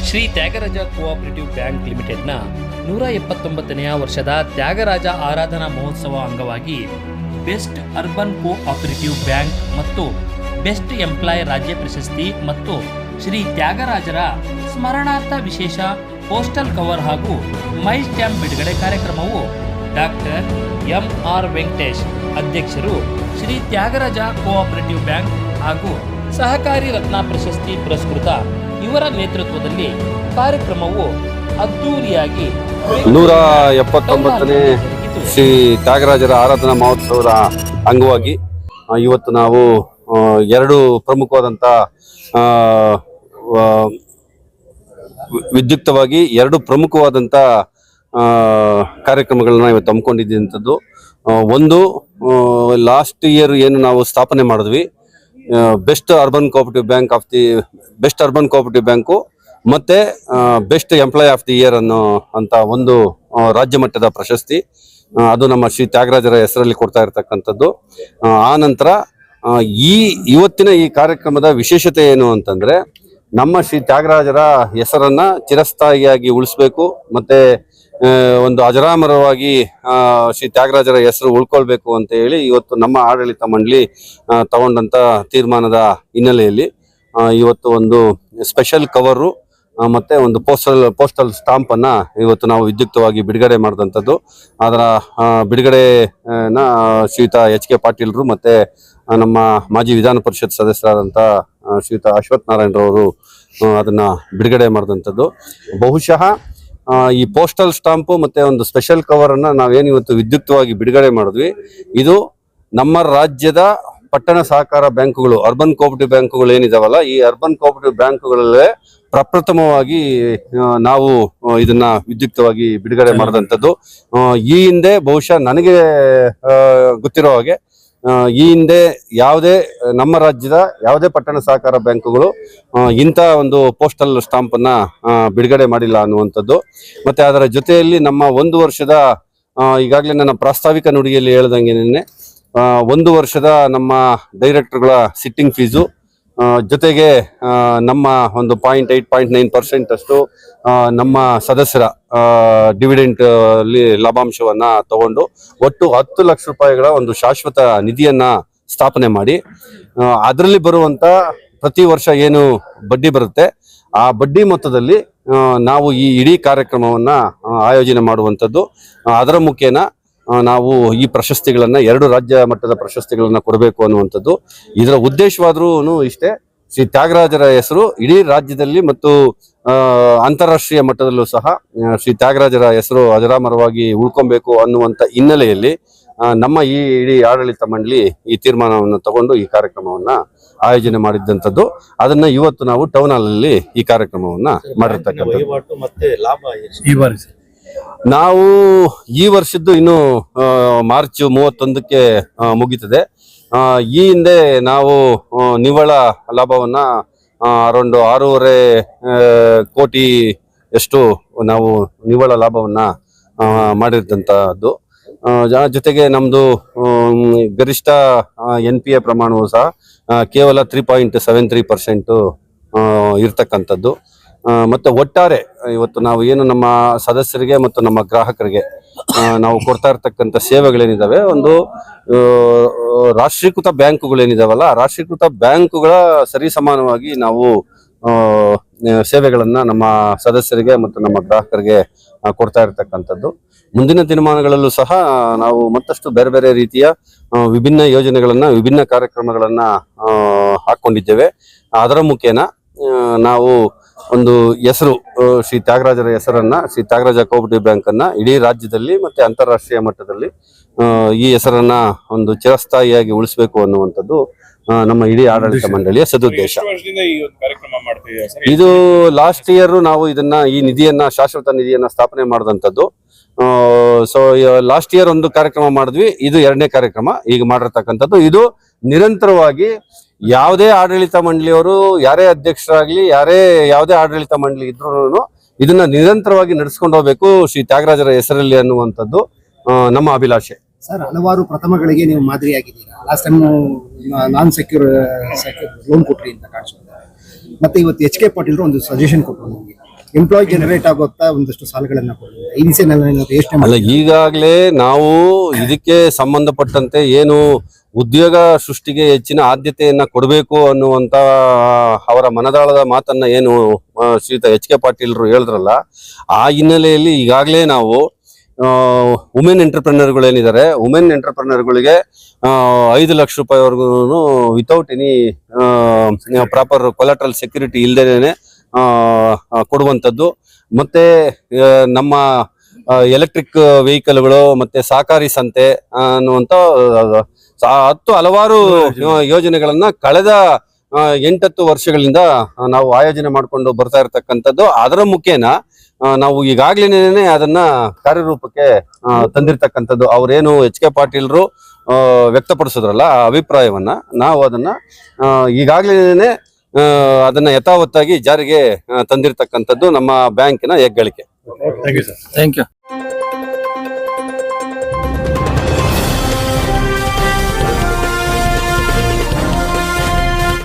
Shri Tyagaraja cooperative bank ಲಿಮಿಟೆಡ್ನ 179ನೇ ವರ್ಷದ ತ್ಯಾಗರಾಜ ಆರಾಧನಾ ಮಹೋತ್ಸವ ಅಂಗವಾಗಿ ಬೆಸ್ಟ್ ಅರ್ಬನ್ ಕೋಆಪರೇಟಿವ್ ಬ್ಯಾಂಕ್ ಮತ್ತು ಬೆಸ್ಟ್ ಎಂಪ್ಲಾಯ್ ರಾಜ್ಯ ಪ್ರಶಸ್ತಿ ಮತ್ತು ಶ್ರೀ ತ್ಯಾಗರಾಜರ ಸ್ಮರಣಾರ್ಥ ವಿಶೇಷ ಪೋಸ್ಟಲ್ ಕವರ್ ಹಾಗೂ ಮೈ ಸ್ಟ್ಯಾಂಪ್ ಬಿಡುಗಡೆ ಕಾರ್ಯಕ್ರಮವು ಡಾಕ್ಟರ್ ಎಂ.ಆರ್. ವೆಂಕಟೇಶ್ ಅಧ್ಯಕ್ಷರು ಶ್ರೀ ತ್ಯಾಗರಾಜ ಕೋಆಪರೇಟಿವ್ ಬ್ಯಾಂಕ್ ಹಾಗೂ ಸಹಕಾರಿ ರತ್ನ ಪ್ರಶಸ್ತಿ ಪುರಸ್ಕೃತ ಇವರ ನೇತೃತ್ವದಲ್ಲಿ ಕಾರ್ಯಕ್ರಮವು ಅದ್ದೂರಿಯಾಗಿ 179ನೇ ಶ್ರೀ ತ್ಯಾಗರಾಜರ ಆರಾಧನಾ ಮಹೋತ್ಸವದ ಅಂಗವಾಗಿ ಇವತ್ತು ನಾವು ಎರಡು ಪ್ರಮುಖವಾದಂಥ ವಿದ್ಯುಕ್ತವಾಗಿ ಎರಡು ಪ್ರಮುಖವಾದಂಥ ಕಾರ್ಯಕ್ರಮಗಳನ್ನ ಇವತ್ತು ಹಮ್ಮಿಕೊಂಡಿದ್ದಂಥದ್ದು. ಒಂದು ಲಾಸ್ಟ್ ಇಯರ್ ಏನು ನಾವು ಸ್ಥಾಪನೆ ಮಾಡಿದ್ವಿ, best urban cooperative bank of the best urban cooperative bank ಮತ್ತೆ best employee of the year ಅನ್ನೋ ಅಂತ ಒಂದು ರಾಜ್ಯ ಮಟ್ಟದ ಪ್ರಶಸ್ತಿ, ಅದು ನಮ್ಮ ಶ್ರೀ ತ್ಯಾಗರಾಜರ ಹೆಸರಲ್ಲಿ ಕೊಡ್ತಾ ಇರ್ತಕ್ಕಂಥದ್ದು. ಆ ನಂತರ ಇವತ್ತಿನ ಈ ಕಾರ್ಯಕ್ರಮದ ವಿಶೇಷತೆ ಏನು ಅಂತಂದ್ರೆ, ನಮ್ಮ ಶ್ರೀ ತ್ಯಾಗರಾಜರ ಹೆಸರನ್ನ ಚಿರಸ್ಥಾಯಿಯಾಗಿ ಉಳಿಸ್ಬೇಕು ಮತ್ತೆ ಒಂದು ಅಜರಾಮರವಾಗಿ ಶ್ರೀ ತ್ಯಾಗರಾಜರ ಹೆಸರು ಉಳ್ಕೊಳ್ಬೇಕು ಅಂತ ಹೇಳಿ ಇವತ್ತು ನಮ್ಮ ಆಡಳಿತ ಮಂಡಳಿ ತಗೊಂಡಂತ ತೀರ್ಮಾನದ ಹಿನ್ನೆಲೆಯಲ್ಲಿ ಇವತ್ತು ಒಂದು ಸ್ಪೆಷಲ್ ಕವರು ಮತ್ತೆ ಒಂದು ಪೋಸ್ಟಲ್ ಸ್ಟಾಂಪ್ ಅನ್ನ ಇವತ್ತು ನಾವು ವಿದ್ಯುಕ್ತವಾಗಿ ಬಿಡುಗಡೆ ಮಾಡಿದಂಥದ್ದು. ಅದರ ಬಿಡುಗಡೆನ ಶ್ರೀಯುತ ಎಚ್.ಕೆ. ಪಾಟೀಲ್ರು ಮತ್ತೆ ನಮ್ಮ ಮಾಜಿ ವಿಧಾನ ಪರಿಷತ್ ಸದಸ್ಯರಾದಂಥ ಶ್ರೀಯುತ ಅಶ್ವಥ್ ನಾರಾಯಣರವರು ಅದನ್ನ ಬಿಡುಗಡೆ ಮಾಡಿದಂಥದ್ದು. ಬಹುಶಃ ಈ ಪೋಸ್ಟಲ್ ಸ್ಟಾಂಪು ಮತ್ತೆ ಒಂದು ಸ್ಪೆಷಲ್ ಕವರ್ ಅನ್ನ ನಾವೇನು ಇವತ್ತು ವಿದ್ಯುಕ್ತವಾಗಿ ಬಿಡುಗಡೆ ಮಾಡಿದ್ವಿ, ಇದು ನಮ್ಮ ರಾಜ್ಯದ ಪಟ್ಟಣ ಸಹಕಾರ ಬ್ಯಾಂಕುಗಳು, ಅರ್ಬನ್ ಕೋಆಪರೇಟಿವ್ ಬ್ಯಾಂಕುಗಳು ಏನಿದಾವಲ್ಲ, ಈ ಅರ್ಬನ್ ಕೋಆಪರೇಟಿವ್ ಬ್ಯಾಂಕುಗಳಲ್ಲೇ ಪ್ರಪ್ರಥಮವಾಗಿ ನಾವು ಇದನ್ನ ವಿದ್ಯುಕ್ತವಾಗಿ ಬಿಡುಗಡೆ ಮಾಡಿದಂಥದ್ದು. ಈ ಹಿಂದೆ ಬಹುಶಃ ನನಗೆ ಗೊತ್ತಿರೋ ಹಾಗೆ ಈ ಹಿಂದೆ ಯಾವುದೇ ನಮ್ಮ ರಾಜ್ಯದ ಯಾವುದೇ ಪಟ್ಟಣ ಸಹಕಾರ ಬ್ಯಾಂಕುಗಳು ಇಂಥ ಒಂದು ಪೋಸ್ಟಲ್ ಸ್ಟಾಂಪ್ ಅನ್ನ ಬಿಡುಗಡೆ ಮಾಡಿಲ್ಲ ಅನ್ನುವಂಥದ್ದು. ಮತ್ತೆ ಅದರ ಜೊತೆಯಲ್ಲಿ ನಮ್ಮ 1 ವರ್ಷದ ಈಗಾಗಲೇ ನನ್ನ ಪ್ರಾಸ್ತಾವಿಕ ನುಡಿಯಲ್ಲಿ ಹೇಳ್ದಂಗೆನೆ 1 ವರ್ಷದ ನಮ್ಮ ಡೈರೆಕ್ಟರ್ಗಳ ಸಿಟ್ಟಿಂಗ್ ಫೀಸು ಜೊತೆಗೆ ನಮ್ಮ ಒಂದು 0.8-0.9% ಅಷ್ಟು ನಮ್ಮ ಸದಸ್ಯರ ಡಿವಿಡೆಂಟ್ ಅಲ್ಲಿ ಲಾಭಾಂಶವನ್ನ ತಗೊಂಡು ಒಟ್ಟು 10 ಲಕ್ಷ ರೂಪಾಯಿಗಳ ಒಂದು ಶಾಶ್ವತ ನಿಧಿಯನ್ನ ಸ್ಥಾಪನೆ ಮಾಡಿ ಅದರಲ್ಲಿ ಬರುವಂತ ಪ್ರತಿ ವರ್ಷ ಏನು ಬಡ್ಡಿ ಬರುತ್ತೆ ಆ ಬಡ್ಡಿ ಮೊತ್ತದಲ್ಲಿ ನಾವು ಈ ಇಡೀ ಕಾರ್ಯಕ್ರಮವನ್ನ ಆಯೋಜನೆ ಮಾಡುವಂಥದ್ದು. ಅದರ ಮುಖೇನ ನಾವು ಈ ಪ್ರಶಸ್ತಿಗಳನ್ನ 2 ರಾಜ್ಯ ಮಟ್ಟದ ಪ್ರಶಸ್ತಿಗಳನ್ನ ಕೊಡಬೇಕು ಅನ್ನುವಂಥದ್ದು ಇದರ ಉದ್ದೇಶವಾದ್ರೂ ಇಷ್ಟೇ. ಶ್ರೀ ತ್ಯಾಗರಾಜರ ಹೆಸರು ಇಡೀ ರಾಜ್ಯದಲ್ಲಿ ಮತ್ತು ಅಂತಾರಾಷ್ಟ್ರೀಯ ಮಟ್ಟದಲ್ಲೂ ಸಹ ಶ್ರೀ ತ್ಯಾಗರಾಜರ ಹೆಸರು ಅಜರಾಮರವಾಗಿ ಉಳ್ಕೊಬೇಕು ಅನ್ನುವಂಥ ಹಿನ್ನೆಲೆಯಲ್ಲಿ ನಮ್ಮ ಈ ಇಡೀ ಆಡಳಿತ ಮಂಡಳಿ ಈ ತೀರ್ಮಾನವನ್ನು ತಗೊಂಡು ಈ ಕಾರ್ಯಕ್ರಮವನ್ನ ಆಯೋಜನೆ ಮಾಡಿದ್ದಂಥದ್ದು. ಅದನ್ನ ಇವತ್ತು ನಾವು ಟೌನ್ ಹಾಲ್ ಅಲ್ಲಿ ಈ ಕಾರ್ಯಕ್ರಮವನ್ನ ಮಾಡಿರ್ತಕ್ಕಂಥದ್ದು. ನಾವು ಈ ವರ್ಷದ್ದು ಇನ್ನು ಮಾರ್ಚ್ 31ಕ್ಕೆ ಮುಗೀತದೆ. ಈ ಹಿಂದೆ ನಾವು ನಿವ್ವಳ ಲಾಭವನ್ನ ಅರೌಂಡ್ 6.5 ಕೋಟಿ ಎಷ್ಟು ನಾವು ನಿವ್ವಳ ಲಾಭವನ್ನ ಮಾಡಿರ್ತಂಥದ್ದು. ಜೊತೆಗೆ ನಮ್ದು ಗರಿಷ್ಠ NPA ಪ್ರಮಾಣವು ಸಹ ಕೇವಲ 3.73% ಇರ್ತಕ್ಕಂಥದ್ದು. ಮತ್ತೆ ಒಟ್ಟಾರೆ ಇವತ್ತು ನಾವು ಏನು ನಮ್ಮ ಸದಸ್ಯರಿಗೆ ಮತ್ತು ನಮ್ಮ ಗ್ರಾಹಕರಿಗೆ ನಾವು ಕೊಡ್ತಾ ಇರ್ತಕ್ಕಂಥ ಸೇವೆಗಳೇನಿದಾವೆ, ಒಂದು ರಾಷ್ಟ್ರೀಕೃತ ಬ್ಯಾಂಕುಗಳೇನಿದಾವಲ್ಲ, ರಾಷ್ಟ್ರೀಕೃತ ಬ್ಯಾಂಕುಗಳ ಸರಿ ಸಮಾನವಾಗಿ ನಾವು ಸೇವೆಗಳನ್ನ ನಮ್ಮ ಸದಸ್ಯರಿಗೆ ಮತ್ತು ನಮ್ಮ ಗ್ರಾಹಕರಿಗೆ ಕೊಡ್ತಾ ಇರ್ತಕ್ಕಂಥದ್ದು. ಮುಂದಿನ ದಿನಮಾನಗಳಲ್ಲೂ ಸಹ ನಾವು ಮತ್ತಷ್ಟು ಬೇರೆ ಬೇರೆ ರೀತಿಯ ವಿಭಿನ್ನ ಯೋಜನೆಗಳನ್ನ ವಿಭಿನ್ನ ಕಾರ್ಯಕ್ರಮಗಳನ್ನ ಹಾಕೊಂಡಿದ್ದೇವೆ. ಅದರ ಮುಖೇನ ನಾವು ಒಂದು ಹೆಸರು ಶ್ರೀ ತ್ಯಾಗರಾಜರ ಹೆಸರನ್ನ ಶ್ರೀ ತ್ಯಾಗರಾಜ ಕೋಆಪರೇಟಿವ್ ಬ್ಯಾಂಕ್ ಅನ್ನ ಇಡೀ ರಾಜ್ಯದಲ್ಲಿ ಮತ್ತೆ ಅಂತಾರಾಷ್ಟ್ರೀಯ ಮಟ್ಟದಲ್ಲಿ ಈ ಹೆಸರನ್ನ ಒಂದು ಚಿರಸ್ಥಾಯಿಯಾಗಿ ಉಳಿಸಬೇಕು ಅನ್ನುವಂಥದ್ದು ನಮ್ಮ ಇಡೀ ಆಡಳಿತ ಮಂಡಳಿಯ ಸದುದ್ದೇಶ. ಇದು ಲಾಸ್ಟ್ ಇಯರ್ ನಾವು ಈ ನಿಧಿಯನ್ನ ಶಾಶ್ವತ ನಿಧಿಯನ್ನ ಸ್ಥಾಪನೆ ಮಾಡಿದಂಥದ್ದು. ಸೊ ಲಾಸ್ಟ್ ಇಯರ್ ಒಂದು ಕಾರ್ಯಕ್ರಮ ಮಾಡಿದ್ವಿ, ಇದು 2ನೇ ಕಾರ್ಯಕ್ರಮ ಈಗ ಮಾಡಿರ್ತಕ್ಕಂಥದ್ದು. ಇದು ನಿರಂತರವಾಗಿ ಯಾವುದೇ ಆಡಳಿತ ಮಂಡಳಿಯವರು, ಯಾರೇ ಅಧ್ಯಕ್ಷರಾಗ್ಲಿ, ಯಾವುದೇ ಆಡಳಿತ ಮಂಡಳಿ ಇದ್ರೂ ಇದನ್ನ ನಿರಂತರವಾಗಿ ನಡೆಸ್ಕೊಂಡು ಹೋಗ್ಬೇಕು ಶ್ರೀ ತ್ಯಾಗರಾಜರ ಹೆಸರಲ್ಲಿ ಅನ್ನುವಂಥದ್ದು ನಮ್ಮ ಅಭಿಲಾಷೆ. ಸರ್, ಹಲವಾರು ಪ್ರಥಮಗಳಿಗೆ ನೀವು ಮಾದರಿಯಾಗಿದ್ದೀರಾ. ಲಾಸ್ಟ್ ಟೈಮ್ ನಾನ್ ಸೆಕ್ಯೂರ್ ಲೋನ್ ಕೊಟ್ರಿ ಅಂತ ಕಾಣಿಸುತ್ತೆ. ಮತ್ತೆ ಇವತ್ತು ಎಚ್.ಕೆ. ಪಾಟೀಲ್ರು ಒಂದು ಸಜೆಷನ್ ಕೊಟ್ಟರು ನಮಗೆ. ಎಂಪ್ಲಾಯ್ ಜನರೇಟ್ ಆಗುತ್ತಾ ಒಂದಷ್ಟು ಸಾಲಗಳನ್ನ ಕೊಡೋದು ಈ ದಿಸೆನಲ್ಲಿ ಯೋಚನೆ ಅಲ್ಲ, ಮಾಡಿ ಈಗಾಗಲೇ ನಾವು ಇದಕ್ಕೆ ಸಂಬಂಧಪಟ್ಟಂತೆ ಏನು ಉದ್ಯೋಗ ಸೃಷ್ಟಿಗೆ ಹೆಚ್ಚಿನ ಆದ್ಯತೆಯನ್ನ ಕೊಡಬೇಕು ಅನ್ನುವಂತ ಅವರ ಮನದಾಳದ ಮಾತನ್ನ ಏನು ಶ್ರೀಯುತ ಎಚ್ ಕೆ ಪಾಟೀಲ್ರು ಹೇಳಿದ್ರಲ್ಲ, ಆ ಹಿನ್ನೆಲೆಯಲ್ಲಿ ಈಗಾಗಲೇ ನಾವು ವುಮೆನ್ ಎಂಟರ್ಪ್ರಿನರ್ಗಳು ಏನಿದ್ದಾರೆ, ವುಮೆನ್ ಎಂಟರ್ಪ್ರಿನರ್ಗಳಿಗೆ 5 ಲಕ್ಷ ರೂಪಾಯಿವರೆಗೂ without any proper collateral security ಇಲ್ದೇನೆ ಕೊಡುವಂಥದ್ದು. ಮತ್ತೆ ನಮ್ಮ ಎಲೆಕ್ಟ್ರಿಕ್ ವೆಹಿಕಲ್ಗಳು ಮತ್ತೆ ಸಹಕಾರಿ ಸಂತೆ ಅನ್ನುವಂಥ 10 ಹಲವಾರು ಯೋಜನೆಗಳನ್ನ ಕಳೆದ 8-10 ವರ್ಷಗಳಿಂದ ನಾವು ಆಯೋಜನೆ ಮಾಡಿಕೊಂಡು ಬರ್ತಾ ಇರತಕ್ಕಂಥದ್ದು. ಅದರ ಮುಖೇನ ನಾವು ಈಗಾಗ್ಲೇನೆ ಅದನ್ನ ಕಾರ್ಯರೂಪಕ್ಕೆ ತಂದಿರ್ತಕ್ಕಂಥದ್ದು. ಅವ್ರೇನು ಎಚ್ ಕೆ ಪಾಟೀಲ್ರು ವ್ಯಕ್ತಪಡಿಸಿದ್ರಲ್ಲ ಆ ಅಭಿಪ್ರಾಯವನ್ನ ನಾವು ಅದನ್ನ ಈಗಾಗ್ಲೇನೆ ಅದನ್ನ ಯಥಾವತ್ತಾಗಿ ಜಾರಿಗೆ ತಂದಿರ್ತಕ್ಕಂಥದ್ದು ನಮ್ಮ ಬ್ಯಾಂಕಿನ ಹೆಗ್ಗಳಿಕೆ. Thank you.